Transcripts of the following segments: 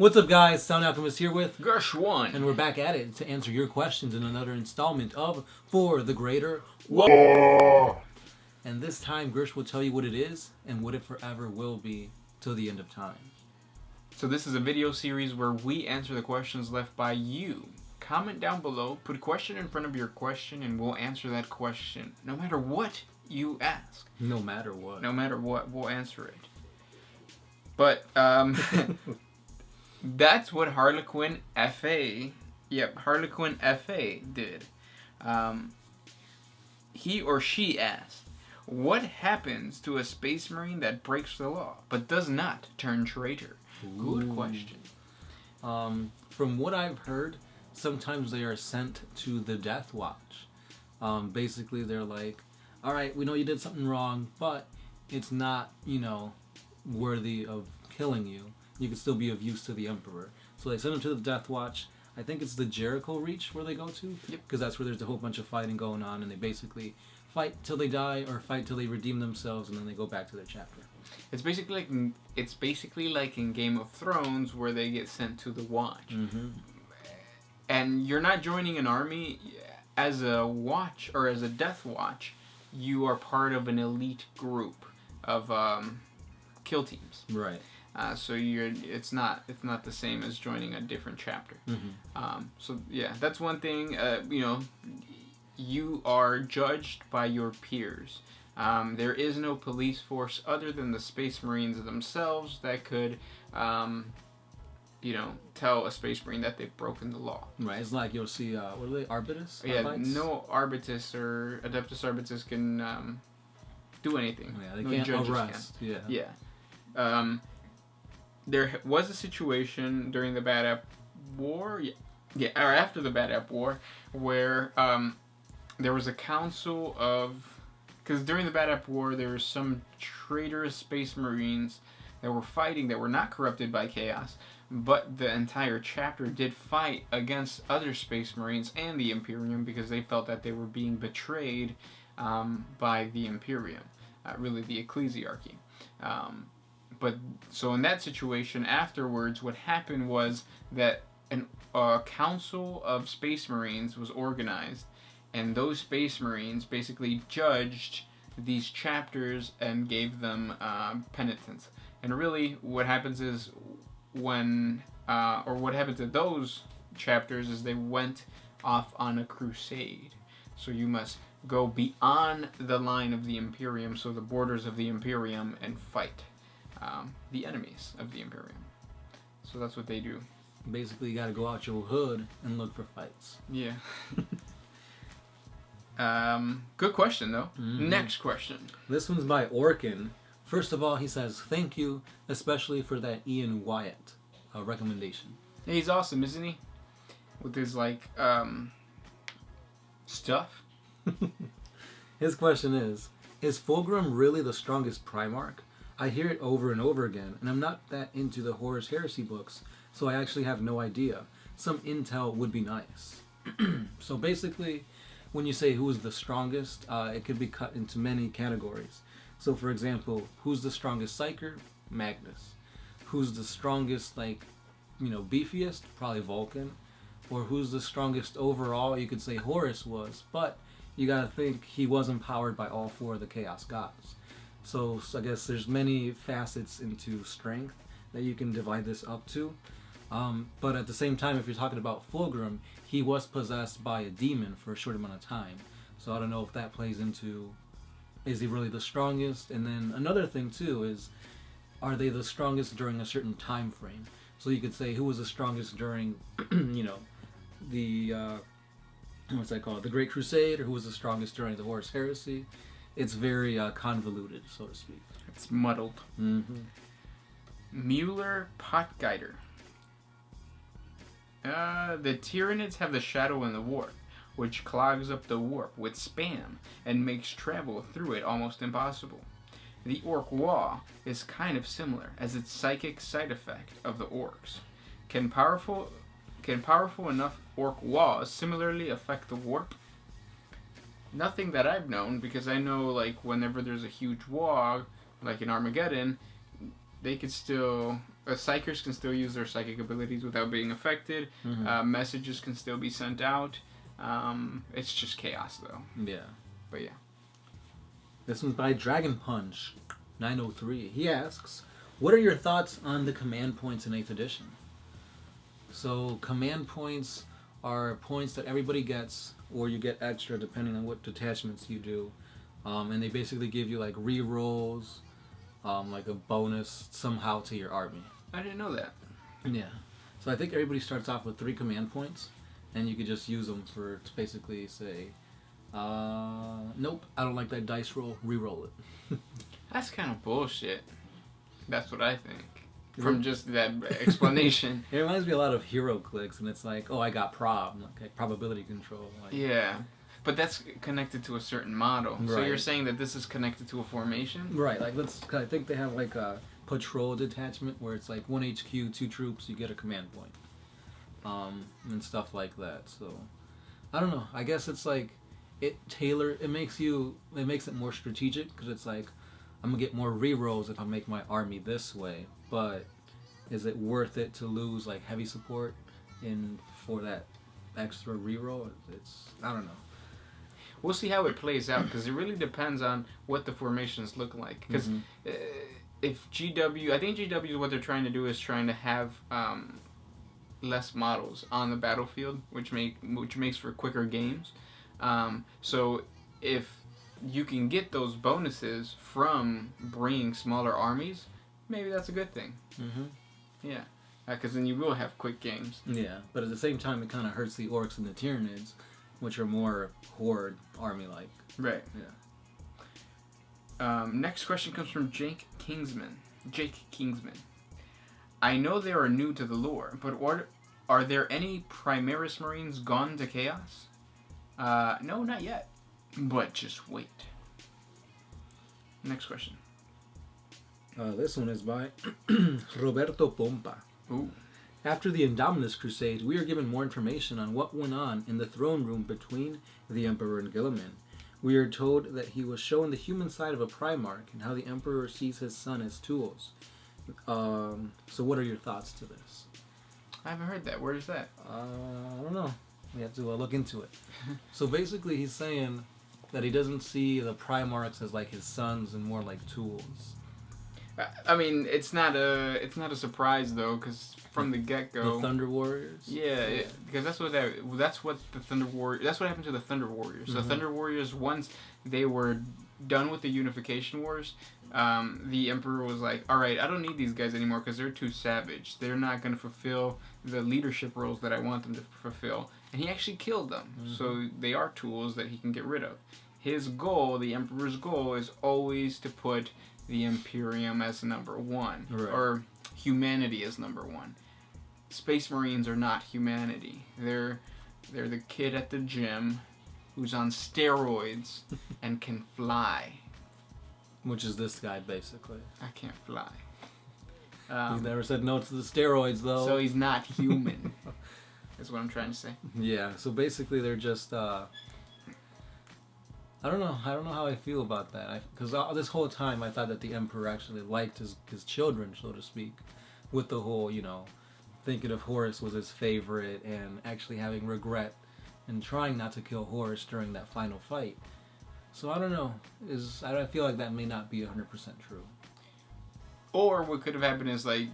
What's up, guys? Sound Alchemist here with Gersh1. and we're back at it to answer your questions in another installment of For the Greater War. And this time, Gersh will tell you what it is and what it forever will be till the end of time. So this is a video series where we answer the questions left by you. Comment down below, put a question in front of your question, and we'll answer that question no matter what you ask. No matter what. No matter what, we'll answer it. But, that's what Harlequin FA did. He or she asked, what happens to a Space Marine that breaks the law but does not turn traitor? Good question. From what I've heard, sometimes they are sent to the Death Watch. Basically, they're like, all right, we know you did something wrong, but it's not, worthy of killing you. You can still be of use to the Emperor. So they send them to the Death Watch. I think it's the Jericho Reach where they go to. Yep. Because that's where there's a whole bunch of fighting going on, and they basically fight till they die or fight till they redeem themselves, and then they go back to their chapter. It's basically like in Game of Thrones where they get sent to the Watch. Mm-hmm. And you're not joining an army as a watch or as a Death Watch. You are part of an elite group of kill teams. Right. So it's not the same as joining a different chapter. Mm-hmm. So yeah, that's one thing. You are judged by your peers. There is no police force other than the Space Marines themselves that could, tell a Space Marine that they've broken the law. Right. It's like you'll see, what are they, Arbitus? Yeah, Arbites? no Arbitus or Adeptus Arbitus can do anything. Yeah, they no can't judges arrest. can. Yeah. Yeah. There was a situation during the Bad App War, or after the Bad App War, where there was a council of, because during the Bad App War there were some traitorous Space Marines that were fighting that were not corrupted by chaos, but the entire chapter did fight against other Space Marines and the Imperium because they felt that they were being betrayed by the Imperium, really the ecclesiarchy. But so in that situation, afterwards, what happened was that a council of Space Marines was organized, and those Space Marines basically judged these chapters and gave them penitence. And really, what happens is what happened to those chapters is they went off on a crusade. So you must go beyond the line of the Imperium, so the borders of the Imperium, and fight the enemies of the Imperium. So that's what they do. Basically, you gotta go out your hood and look for fights. Yeah. Good question, though. Mm-hmm. Next question. This one's by Orkin. First of all, he says, thank you, especially for that Ian Wyatt recommendation. Yeah, he's awesome, isn't he? With his, stuff. His question is Fulgrim really the strongest Primarch? I hear it over and over again, and I'm not that into the Horus Heresy books, so I actually have no idea. Some intel would be nice. So basically, when you say who is the strongest, it could be cut into many categories. So for example, who's the strongest Psyker? Magnus. Who's the strongest, beefiest? Probably Vulcan. Or who's the strongest overall? You could say Horus was, but you gotta think he was empowered by all four of the Chaos Gods. So I guess there's many facets into strength that you can divide this up to. But at the same time, if you're talking about Fulgrim, he was possessed by a demon for a short amount of time. So I don't know if that plays into, is he really the strongest? And then another thing too is, are they the strongest during a certain time frame? So you could say who was the strongest during, the, what's that called? The Great Crusade, or who was the strongest during the Horus Heresy? It's very convoluted, so to speak. It's muddled. Mm-hmm. Mueller Potguider. The Tyranids have the Shadow in the Warp, which clogs up the warp with spam and makes travel through it almost impossible. The Orc Wall is kind of similar, as its psychic side effect of the orcs. Can powerful enough Orc Walls similarly affect the warp? Nothing that I've known, because I know, whenever there's a huge wall, like in Armageddon, they could still... Psychers can still use their psychic abilities without being affected. Messages can still be sent out. It's just chaos, though. Yeah. But yeah. This one's by Dragon Punch 903. He asks, what are your thoughts on the command points in 8th edition? So command points are points that everybody gets, or you get extra depending on what detachments you do. And they basically give you like re-rolls, like a bonus somehow to your army. I didn't know that. Yeah. So I think everybody starts off with 3 command points, and you could just use them to basically say, nope, I don't like that dice roll, re-roll it. That's kind of bullshit. That's what I think. From just that explanation. It reminds me a lot of hero clicks, and it's like, oh, I got probability control. Like, yeah. But that's connected to a certain model. Right. So you're saying that this is connected to a formation? Right. Like, I think they have like a patrol detachment where it's like 1 HQ, 2 troops, you get a command point. And stuff like that. So, I don't know. I guess it's like, it makes it more strategic, because it's like, I'm going to get more re-rolls if I make my army this way, but is it worth it to lose like heavy support for that extra re-roll? I don't know. We'll see how it plays out, because it really depends on what the formations look like. Because if GW, I think GW, what they're trying to do is trying to have less models on the battlefield, which makes for quicker games. So if you can get those bonuses from bringing smaller armies, maybe that's a good thing. Yeah, because then you will have quick games. Yeah, but at the same time, it kind of hurts the orcs and the Tyranids, which are more horde army-like. Right. Yeah. Next question comes from Jake Kingsman. I know they are new to the lore, but are there any Primaris Marines gone to Chaos? No, not yet. But just wait. Next question. This one is by Roberto Pompa. Ooh. After the Indominus Crusade, we are given more information on what went on in the throne room between the Emperor and Guilliman. We are told that he was shown the human side of a Primarch and how the Emperor sees his son as tools. So what are your thoughts to this? I haven't heard that. Where is that? I don't know. We have to look into it. So basically he's saying that he doesn't see the Primarchs as like his sons and more like tools. I mean, it's not a surprise though, because from the get-go, the Thunder Warriors. Yeah, because that's what happened to the Thunder Warriors. The Thunder Warriors, once they were done with the Unification Wars, the Emperor was like, all right, I don't need these guys anymore because they're too savage. They're not going to fulfill the leadership roles that I want them to fulfill. And he actually killed them. So they are tools that he can get rid of. His goal, the Emperor's goal, is always to put the Imperium as number 1. Right. Or humanity as number 1. Space Marines are not humanity. They're the kid at the gym who's on steroids and can fly. Which is this guy, basically. I can't fly. He's never said no to the steroids, though. So he's not human. That's what I'm trying to say. Yeah, so basically they're just, I don't know how I feel about that. Because this whole time I thought that the Emperor actually liked his children, so to speak. With the whole, thinking of Horus was his favorite and actually having regret and trying not to kill Horus during that final fight. So I don't know. I feel like that may not be 100% true. Or what could have happened is the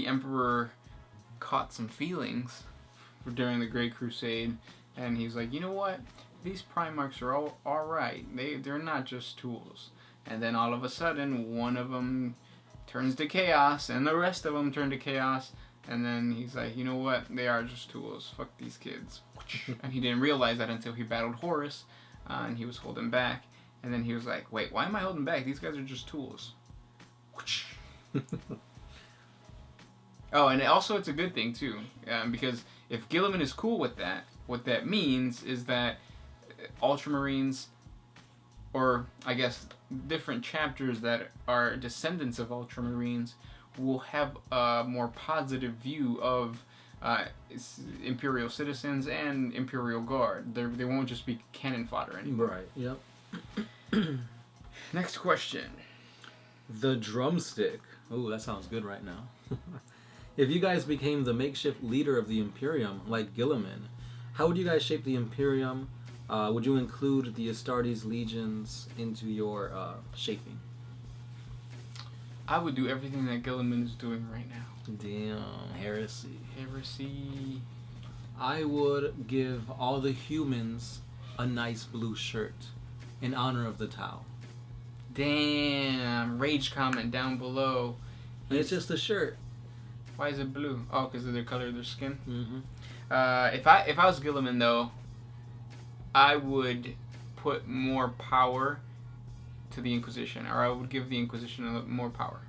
Emperor caught some feelings during the Great Crusade, and he's like, you know what? These Primarchs are all right. They're not just tools. And then all of a sudden, one of them turns to chaos, and the rest of them turn to chaos. And then he's like, you know what? They are just tools. Fuck these kids. And he didn't realize that until he battled Horus, and he was holding back. And then he was like, wait, why am I holding back? These guys are just tools. Oh, and also it's a good thing, too. Because if Guilliman is cool with that, what that means is that Ultramarines, or I guess different chapters that are descendants of Ultramarines, will have a more positive view of Imperial citizens and Imperial Guard. They won't just be cannon fodder anymore. Right, yep. Next question. The drumstick. Ooh, that sounds good right now. If you guys became the makeshift leader of the Imperium, like Gilliman, how would you guys shape the Imperium? Would you include the Astartes legions into your shaping? I would do everything that Gilliman is doing right now. Damn, heresy. Heresy. I would give all the humans a nice blue shirt in honor of the Tau. Damn. Rage comment down below. It's just a shirt. Why is it blue? Oh, because of the color of their skin. Mm-hmm. If I was Gilliman though, I would put more power to the Inquisition, or I would give the Inquisition more power.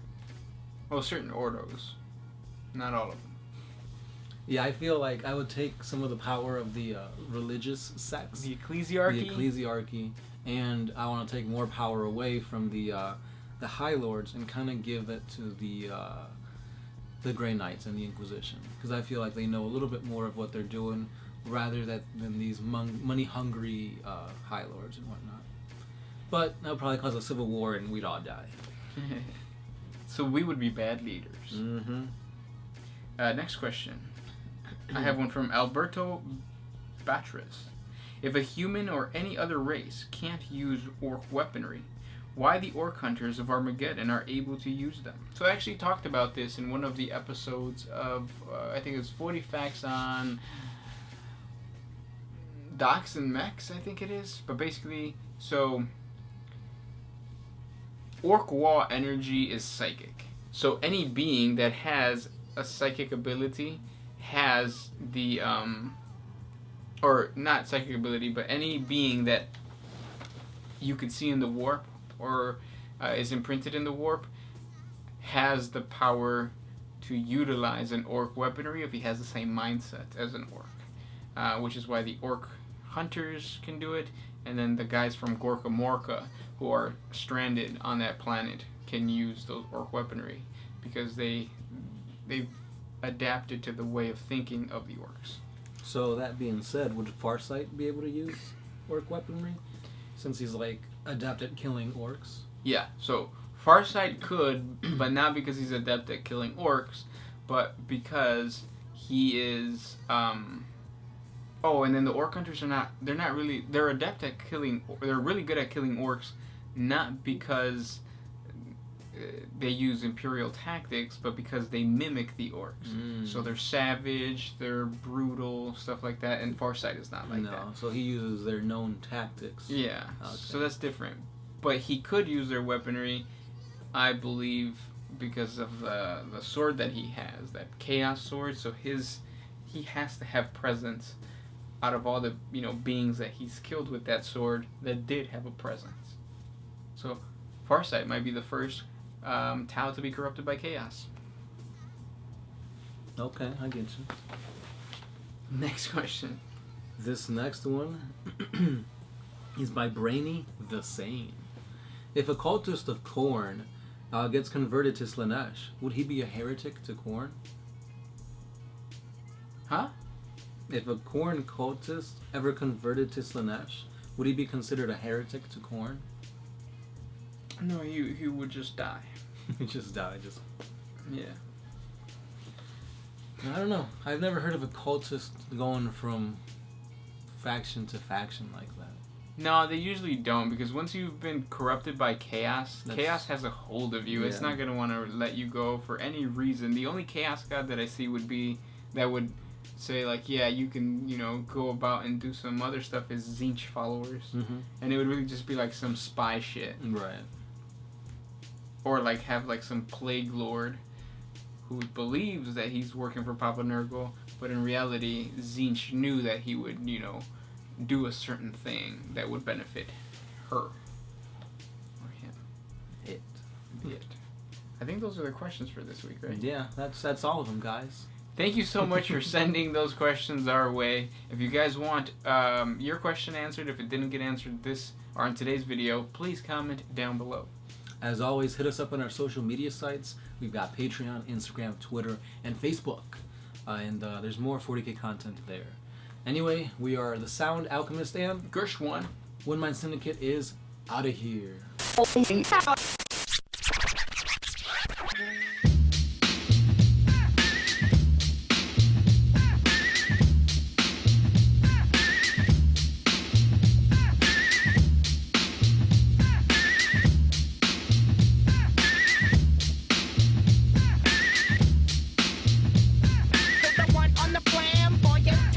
Well, certain ordos, not all of them. Yeah, I feel like I would take some of the power of the religious sects, The Ecclesiarchy. the ecclesiarchy, and I want to take more power away from the High Lords and kind of give it to the Grey Knights and the Inquisition, because I feel like they know a little bit more of what they're doing rather than these money-hungry High Lords and whatnot. But that would probably cause a civil war and we'd all die. So we would be bad leaders. Mm-hmm. Next question. I have one from Alberto Batras. If a human or any other race can't use orc weaponry, why the orc hunters of Armageddon are able to use them? So I actually talked about this in one of the episodes of, I think it was 40 Facts on Docs and Mechs, I think it is. But basically, so orc wall energy is psychic. So any being that has a psychic ability has the, or not psychic ability, but any being that you could see in the warp or is imprinted in the warp has the power to utilize an orc weaponry if he has the same mindset as an orc, which is why the orc hunters can do it, and then the guys from Gorka Morka who are stranded on that planet can use those orc weaponry because they've adapted to the way of thinking of the orcs. So that being said, would Farsight be able to use orc weaponry, since he's like adept at killing orcs? Yeah, so Farsight could, but not because he's adept at killing orcs, but because he is, oh, and then the orc hunters they're adept at killing, they're really good at killing orcs, not because they use Imperial tactics, but because they mimic the orcs. So they're savage, they're brutal, stuff like that, and Farsight is not like that. No, so he uses their known tactics. Yeah, Okay. so that's different. But he could use their weaponry, I believe, because of the sword that he has, that Chaos sword. So he has to have presence out of all the beings that he's killed with that sword that did have a presence. So Farsight might be the first Tau to be corrupted by chaos. Okay, I get you. Next question. This next one is by Brainy the Sane. If a cultist of Khorne gets converted to Slaanesh, would he be a heretic to Khorne? Huh? If a Khorne cultist ever converted to Slaanesh, would he be considered a heretic to Khorne? No, he would just die. He just died. Yeah. I don't know. I've never heard of a cultist going from faction to faction like that. No, they usually don't, because once you've been corrupted by chaos, chaos has a hold of you. Yeah. It's not going to want to let you go for any reason. The only chaos god that I see would say, like, yeah, you can, go about and do some other stuff is Tzeentch followers. Mm-hmm. And it would really just be like some spy shit. Right. Or, like, have, like, some plague lord who believes that he's working for Papa Nurgle, but in reality, Tzeentch knew that he would, do a certain thing that would benefit her. Or him. It. I think those are the questions for this week, right? Yeah, that's all of them, guys. Thank you so much for sending those questions our way. If you guys want your question answered, if it didn't get answered in today's video, please comment down below. As always, hit us up on our social media sites. We've got Patreon, Instagram, Twitter, and Facebook. And there's more 40K content there. Anyway, we are the Sound Alchemist and Gersh1. One Mind Syndicate is out of here.